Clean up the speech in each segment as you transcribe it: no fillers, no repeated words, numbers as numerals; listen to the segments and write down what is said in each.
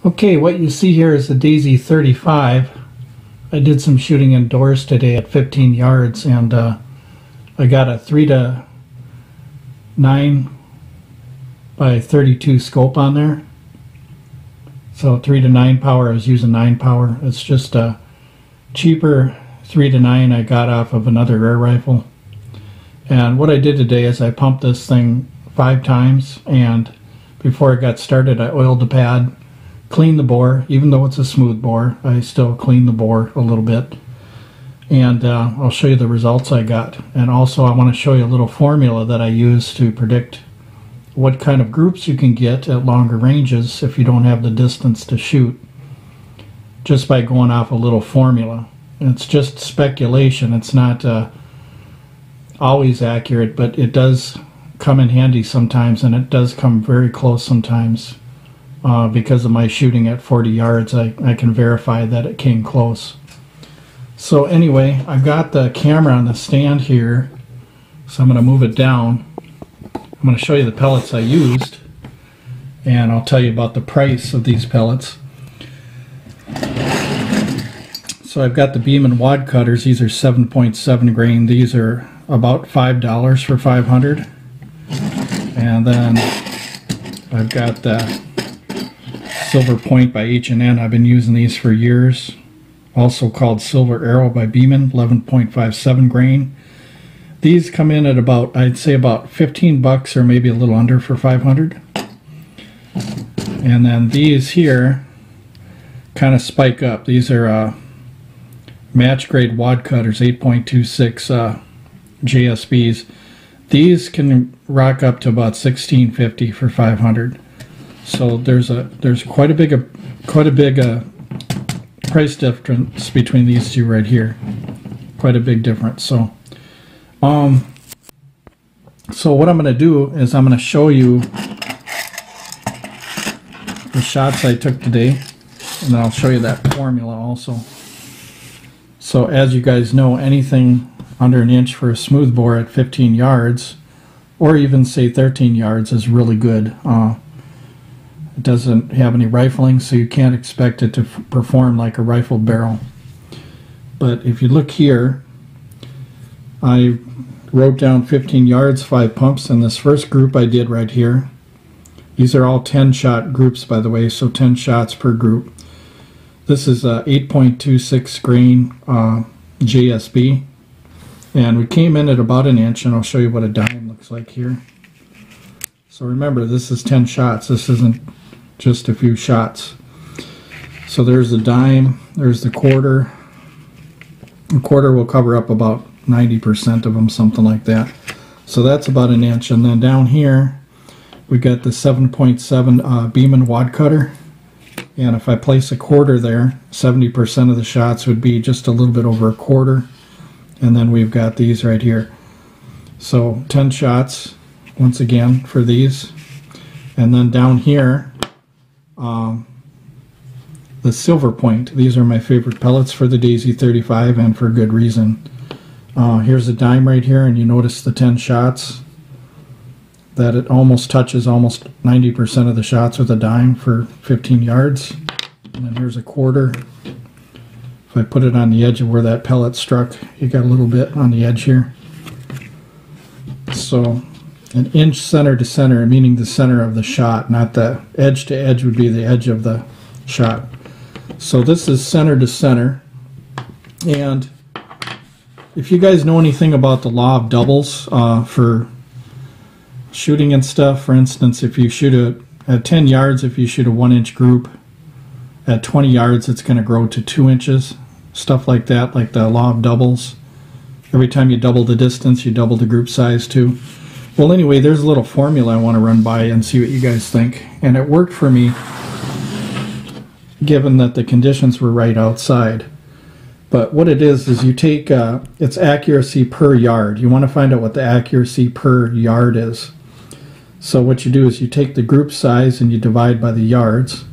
Okay, what you see here is the Daisy 35. I did some shooting indoors today at 15 yards, and I got a 3 to 9 by 32 scope on there. So 3 to 9 power, I was using 9 power. It's just a cheaper 3 to 9 I got off of another air rifle. And what I did today is I pumped this thing 5 times, and before I got started I oiled the pad, cleaned the bore. Even though it's a smooth bore, I still clean the bore a little bit. And I'll show you the results I got. And also I want to show you a little formula that I use to predict what kind of groups you can get at longer ranges if you don't have the distance to shoot, just by going off a little formula. And it's just speculation. It's not always accurate, but it does come in handy sometimes, and it does come very close sometimes. Because of my shooting at 40 yards, I can verify that it came close. So anyway, I've got the camera on the stand here, so I'm going to move it down. I'm going to show you the pellets I used, and I'll tell you about the price of these pellets. So I've got the Beeman wad cutters. These are 7.7 grain. These are about $5 for 500. And then I've got the Silver Point by H&N. I've been using these for years. Also called Silver Arrow by Beeman, 11.57 grain. These come in at about, I'd say about 15 bucks or maybe a little under for 500. And then these here kind of spike up. These are match grade wad cutters, 8.26 JSBs. These can rock up to about $16.50 for 500. So there's quite a big price difference between these two right here. Quite a big difference. So what I'm going to do is I'm going to show you the shots I took today, and then I'll show you that formula also. So as you guys know, anything under an inch for a smooth bore at 15 yards, or even say 13 yards, is really good. It doesn't have any rifling, so you can't expect it to perform like a rifled barrel. But if you look here, I wrote down 15 yards, 5 pumps, and this first group I did right here. These are all 10-shot groups, by the way, so 10 shots per group. This is a 8.26 grain JSB, and we came in at about an inch, and I'll show you what a dime looks like here. So remember, this is 10 shots. This isn't just a few shots. So there's the dime, there's the quarter. The quarter will cover up about 90% of them, something like that. So that's about an inch. And then down here we got the 7.7 Beeman wad cutter, and if I place a quarter there, 70% of the shots would be just a little bit over a quarter. And then we've got these right here. So 10 shots once again for these. And then down here, the Silver Point. These are my favorite pellets for the Daisy 35, and for good reason. Here's a dime right here, and you notice the 10 shots, that it almost touches almost 90% of the shots with a dime for 15 yards. And then here's a quarter. If I put it on the edge of where that pellet struck, you got a little bit on the edge here. So an inch center to center, meaning the center of the shot, not the edge to edge would be the edge of the shot. So this is center to center. And if you guys know anything about the law of doubles for shooting and stuff, for instance, if you shoot at 10 yards, if you shoot a 1-inch group, at 20 yards it's going to grow to 2 inches. Stuff like that, like the law of doubles. Every time you double the distance, you double the group size too. Well, anyway, there's a little formula I want to run by and see what you guys think. And it worked for me, given that the conditions were right outside. But what it is you take its accuracy per yard. You want to find out what the accuracy per yard is. So what you do is you take the group size and you divide by the yards.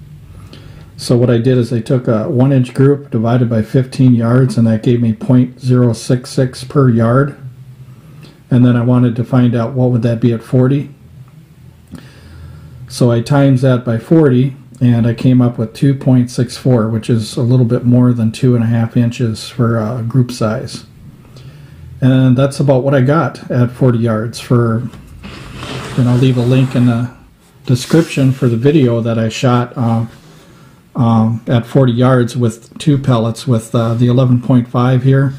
So what I did is I took a 1-inch group divided by 15 yards, and that gave me 0.066 per yard. And then I wanted to find out what would that be at 40. So I times that by 40, and I came up with 2.64, which is a little bit more than 2.5 inches for group size. And that's about what I got at 40 yards for, and I'll leave a link in the description for the video that I shot at 40 yards with 2 pellets, with the 11.5 here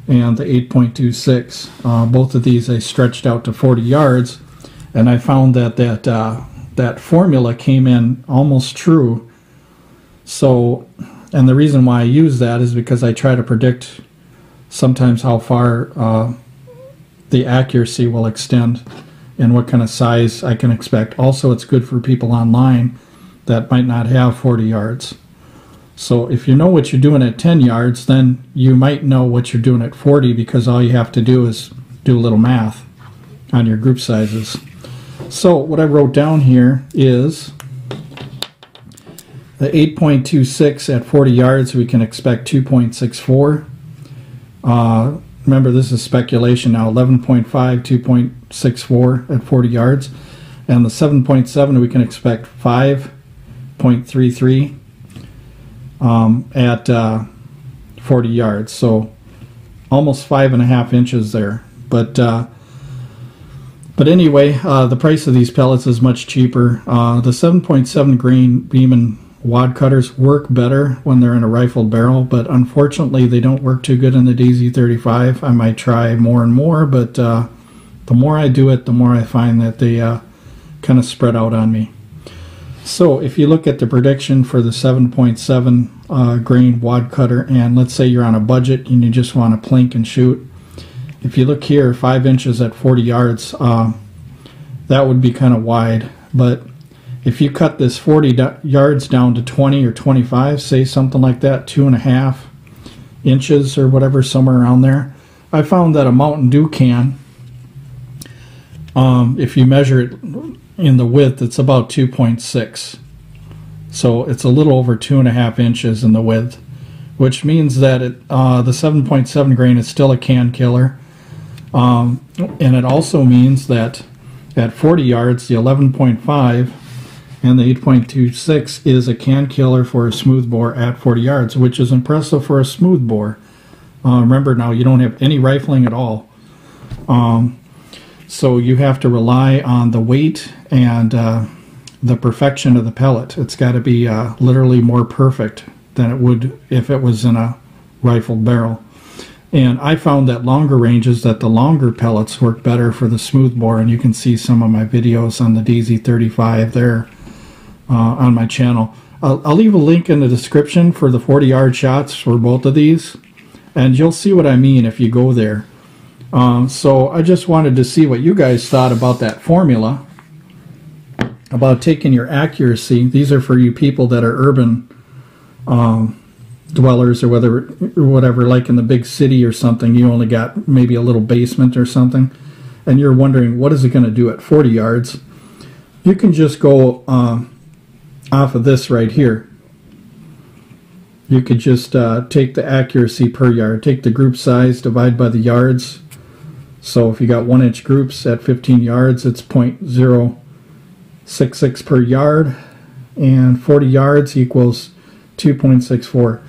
and the 8.26. Both of these I stretched out to 40 yards, and I found that that formula came in almost true. So, and the reason why I use that is because I try to predict sometimes how far the accuracy will extend and what kind of size I can expect. Also, it's good for people online that might not have 40 yards. So if you know what you're doing at 10 yards, then you might know what you're doing at 40, because all you have to do is do a little math on your group sizes. So what I wrote down here is the 8.26 at 40 yards, we can expect 2.64. Remember, this is speculation now. 11.5, 2.64 at 40 yards. And the 7.7, we can expect 5.33 at 40 yards. So almost 5.5 inches there. But anyway, the price of these pellets is much cheaper. The 7.7 grain Beeman wad cutters work better when they're in a rifled barrel, but unfortunately they don't work too good in the DZ35. I might try more and more, but the more I do it, the more I find that they kind of spread out on me. So if you look at the prediction for the 7.7 grain wad cutter, and let's say you're on a budget and you just want to plink and shoot, if you look here, 5 inches at 40 yards, that would be kind of wide. But if you cut this 40 yards down to 20 or 25, say something like that, 2.5 inches or whatever, somewhere around there, I found that a Mountain Dew can, if you measure it in the width, it's about 2.6. So it's a little over 2.5 inches in the width, which means that the 7.7 grain is still a can killer. And it also means that at 40 yards, the 11.5 and the 8.26 is a can killer for a smooth bore at 40 yards, which is impressive for a smooth bore. Remember, now you don't have any rifling at all. So you have to rely on the weight and the perfection of the pellet. It's got to be literally more perfect than it would if it was in a rifled barrel. And I found that longer ranges, that the longer pellets work better for the smooth bore, and you can see some of my videos on the DZ35 there on my channel. I'll leave a link in the description for the 40-yard shots for both of these, and you'll see what I mean if you go there. So I just wanted to see what you guys thought about that formula, about taking your accuracy. These are for you people that are urban dwellers, or whatever, like in the big city or something. You only got maybe a little basement or something, and you're wondering, what is it going to do at 40 yards? You can just go off of this right here. You could just take the accuracy per yard, take the group size, divide by the yards. So if you got 1 inch groups at 15 yards, it's 0.066 per yard, and 40 yards equals 2.64.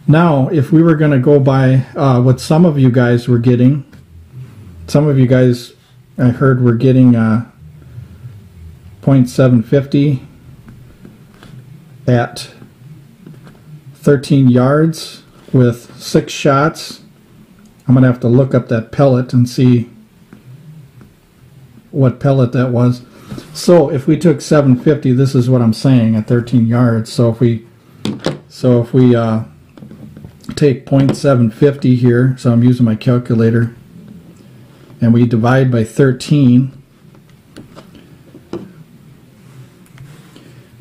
Now, if we were going to go by what some of you guys were getting, some of you guys I heard were getting 0.750 at 13 yards with 6 shots. I'm going to have to look up that pellet and see what pellet that was. So if we took 750, this is what I'm saying, at 13 yards. So if we take 0.750 here, so I'm using my calculator, and we divide by 13,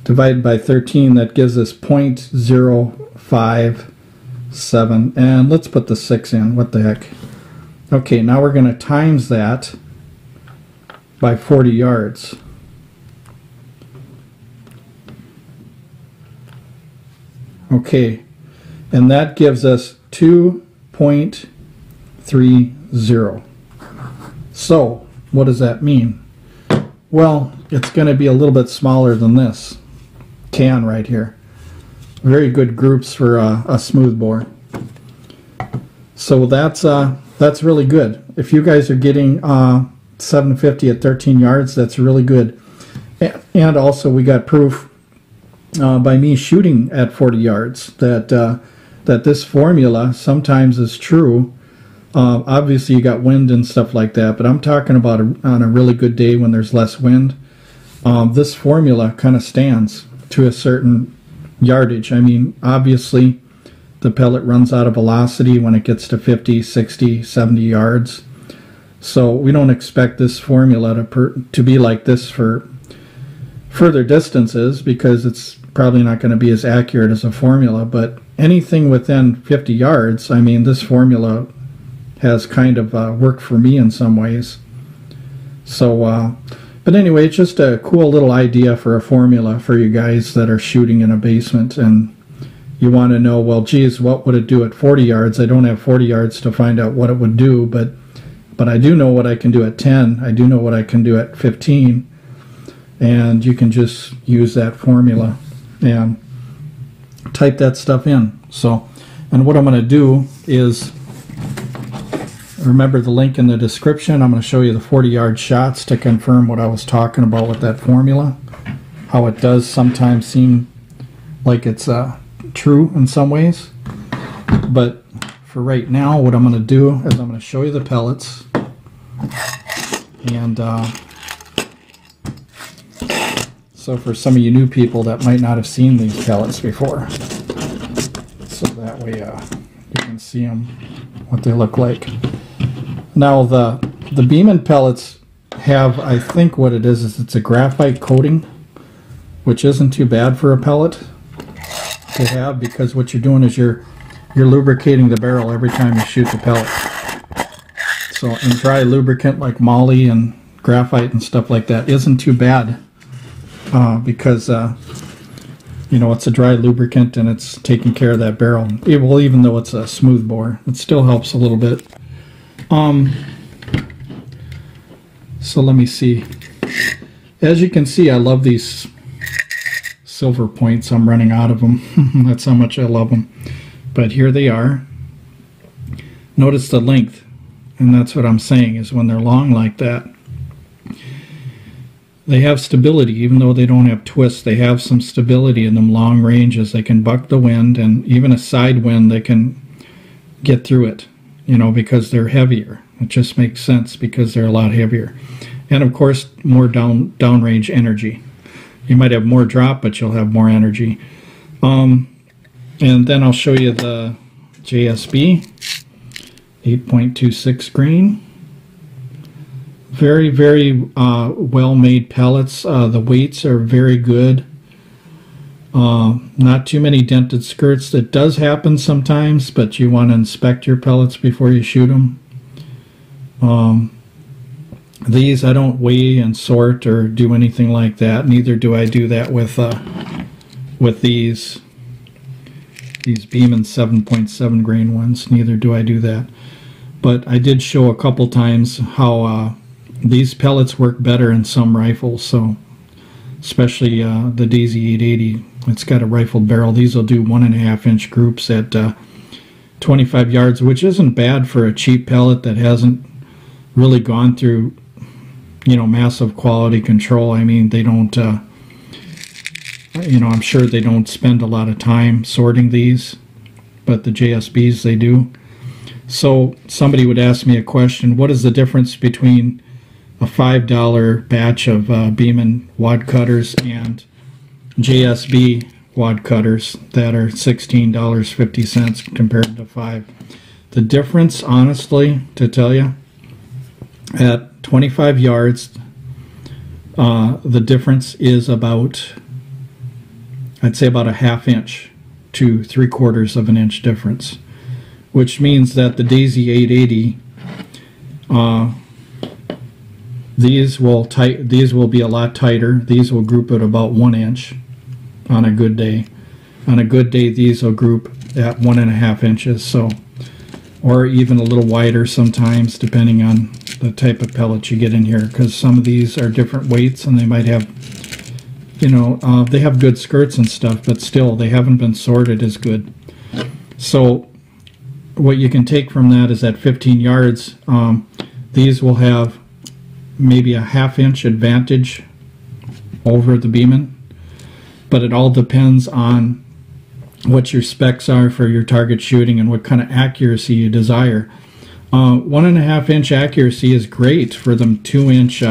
that gives us 0.057, and let's put the 6 in. What the heck? Okay, now we're going to times that by 40 yards. Okay, and that gives us 2.30. So what does that mean? Well, it's going to be a little bit smaller than this. can right here. Very good groups for a smooth bore. So that's really good. If you guys are getting 750 at 13 yards, that's really good. And also we got proof by me shooting at 40 yards that this formula sometimes is true. Obviously you got wind and stuff like that, but I'm talking about on a really good day when there's less wind. This formula kind of stands to a certain yardage. I mean, obviously the pellet runs out of velocity when it gets to 50, 60, 70 yards. So we don't expect this formula to be like this for further distances, because it's probably not going to be as accurate as a formula. But anything within 50 yards, I mean, this formula has kind of worked for me in some ways. So, but anyway, it's just a cool little idea for a formula for you guys that are shooting in a basement and you want to know, well, geez, what would it do at 40 yards? I don't have 40 yards to find out what it would do, but I do know what I can do at 10. I do know what I can do at 15. And you can just use that formula and type that stuff in. So, and what I'm going to do is, remember the link in the description. I'm going to show you the 40-yard shots to confirm what I was talking about with that formula. How it does sometimes seem like it's true in some ways. But for right now, what I'm going to do is I'm going to show you the pellets. And so for some of you new people that might not have seen these pellets before, so that way you can see them, what they look like. Now the Beeman pellets have, I think what it is it's a graphite coating, which isn't too bad for a pellet to have, because what you're doing is you're lubricating the barrel every time you shoot the pellet. So, and dry lubricant like moly and graphite and stuff like that isn't too bad, because you know, it's a dry lubricant and it's taking care of that barrel. Well, even though it's a smooth bore, it still helps a little bit. So let me see. As you can see, I love these silver points. I'm running out of them. That's how much I love them. But here they are. Notice the length, and that's what I'm saying, is when they're long like that, they have stability. Even though they don't have twists, they have some stability in them long ranges. They can buck the wind, and even a side wind, they can get through it, you know, because they're heavier. It just makes sense because they're a lot heavier. And of course, more downrange energy. You might have more drop, but you'll have more energy. And then I'll show you the JSB 8.26 grain. Very, very well-made pellets. The weights are very good. Not too many dented skirts. That does happen sometimes, but you want to inspect your pellets before you shoot them. These I don't weigh and sort or do anything like that. Neither do I do that with these Beeman 7.7 grain ones. Neither do I do that. But I did show a couple times how these pellets work better in some rifles. So especially the Daisy 880, it's got a rifled barrel. These will do 1.5 inch groups at 25 yards, which isn't bad for a cheap pellet that hasn't really gone through, you know, massive quality control. I mean, they don't, you know, I'm sure they don't spend a lot of time sorting these, but the JSBs, they do. So somebody would ask me a question: what is the difference between a $5 batch of Beeman wad cutters and JSB wad cutters that are $16.50 compared to $5? The difference, honestly, to tell you, at 25 yards, the difference is about, I'd say about a 1/2 inch to 3/4 of an inch difference, which means that the Daisy 880, these will be a lot tighter. These will group at about 1 inch on a good day. On a good day, these will group at 1.5 inches. So, or even a little wider sometimes, depending on the type of pellet you get in here, because some of these are different weights and they might have you know, they have good skirts and stuff, but still they haven't been sorted as good. So what you can take from that is at 15 yards, these will have maybe a ½ inch advantage over the Beeman, but it all depends on what your specs are for your target shooting and what kind of accuracy you desire. 1.5-inch accuracy is great for them 2-inch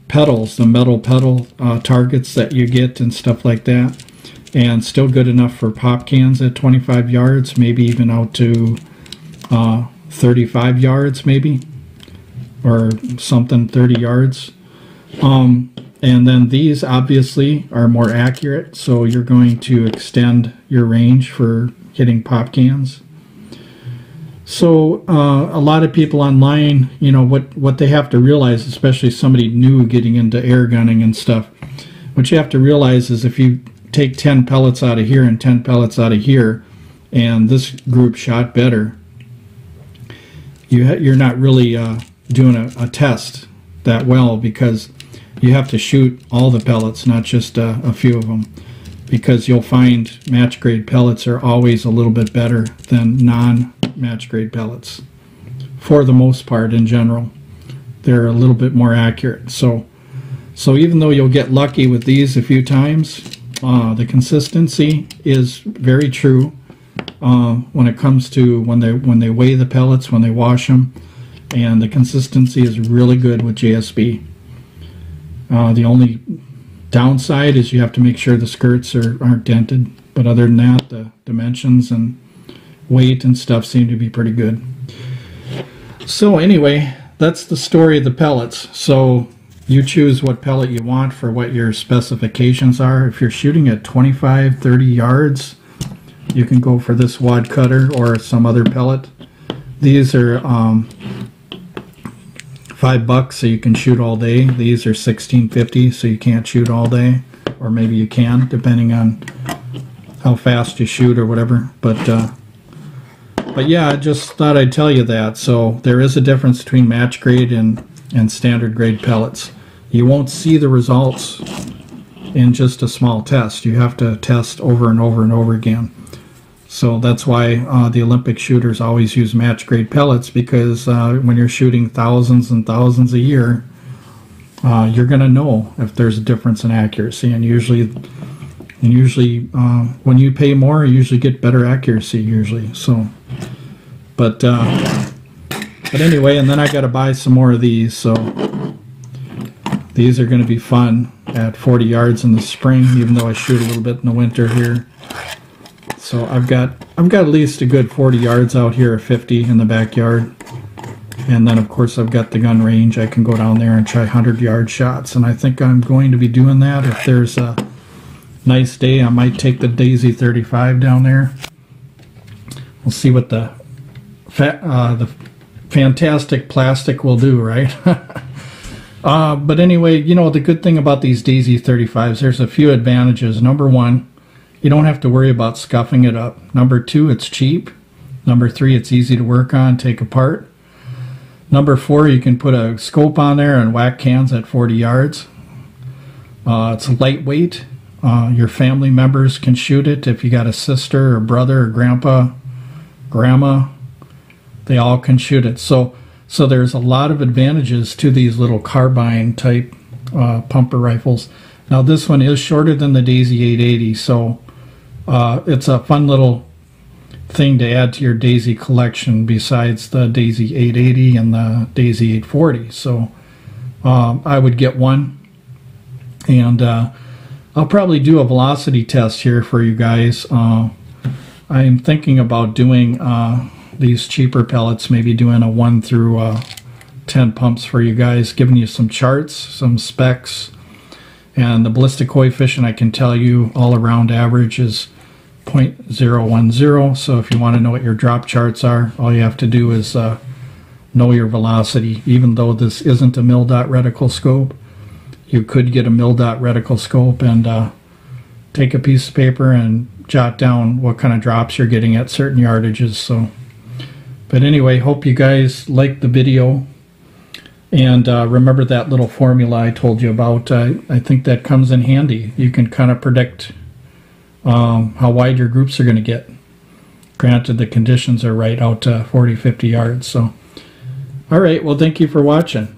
petals, the metal petal targets that you get and stuff like that, and still good enough for pop cans at 25 yards, maybe even out to 35 yards maybe, or something, 30 yards. And then these obviously are more accurate, so you're going to extend your range for hitting pop cans. So a lot of people online, you know, what they have to realize, especially somebody new getting into air gunning and stuff, what you have to realize is if you take 10 pellets out of here and 10 pellets out of here, and this group shot better, you're not really doing a test that well, because you have to shoot all the pellets, not just a few of them, because you'll find match grade pellets are always a little bit better than non-match grade pellets. For the most part, in general, they're a little bit more accurate. So even though you'll get lucky with these a few times, the consistency is very true when it comes to when they weigh the pellets, when they wash them, and the consistency is really good with JSB. The only downside is you have to make sure the skirts aren't dented, but other than that, the dimensions and weight and stuff seem to be pretty good. So anyway, that's the story of the pellets. So you choose what pellet you want for what your specifications are. If you're shooting at 25, 30 yards, you can go for this wad cutter or some other pellet. These are $5, so you can shoot all day. These are $16.50, so you can't shoot all day, or maybe you can, depending on how fast you shoot or whatever. But yeah, I just thought I'd tell you that. So there is a difference between match grade and standard grade pellets. You won't see the results in just a small test. You have to test over and over and over again. So that's why the Olympic shooters always use match grade pellets, because when you're shooting thousands and thousands a year, you're going to know if there's a difference in accuracy. And usually when you pay more, you usually get better accuracy usually. So, but anyway, and then I got to buy some more of these. So these are going to be fun at 40 yards in the spring, even though I shoot a little bit in the winter here. So I've got at least a good 40 yards out here, 50 in the backyard, and then of course I've got the gun range. I can go down there and try 100-yard shots, and I think I'm going to be doing that. If there's a nice day, I might take the Daisy 35 down there. We'll see what the fantastic plastic will do, right? But anyway, you know, the good thing about these Daisy 35s, there's a few advantages. Number one, you don't have to worry about scuffing it up. Number two, it's cheap. Number three, it's easy to work on, take apart. Number four, you can put a scope on there and whack cans at 40 yards. It's lightweight. Your family members can shoot it. If you got a sister or brother or grandpa, grandma, they all can shoot it. So there's a lot of advantages to these little carbine type pumper rifles. Now this one is shorter than the Daisy 880, so it's a fun little thing to add to your Daisy collection besides the Daisy 880 and the Daisy 840. So I would get one, and I'll probably do a velocity test here for you guys. I'm thinking about doing these cheaper pellets, maybe doing a 1 through 10 pumps for you guys, giving you some charts, some specs, and the ballistic coefficient I can tell you all around average is 0.010. So if you want to know what your drop charts are, all you have to do is know your velocity. Even though this isn't a mil-dot reticle scope, you could get a mil-dot reticle scope and take a piece of paper and jot down what kind of drops you're getting at certain yardages. So, but anyway, hope you guys liked the video, And remember that little formula I told you about. I think that comes in handy. You can kind of predict how wide your groups are going to get. Granted, the conditions are right out to 40, 50 yards. So, all right, well, thank you for watching.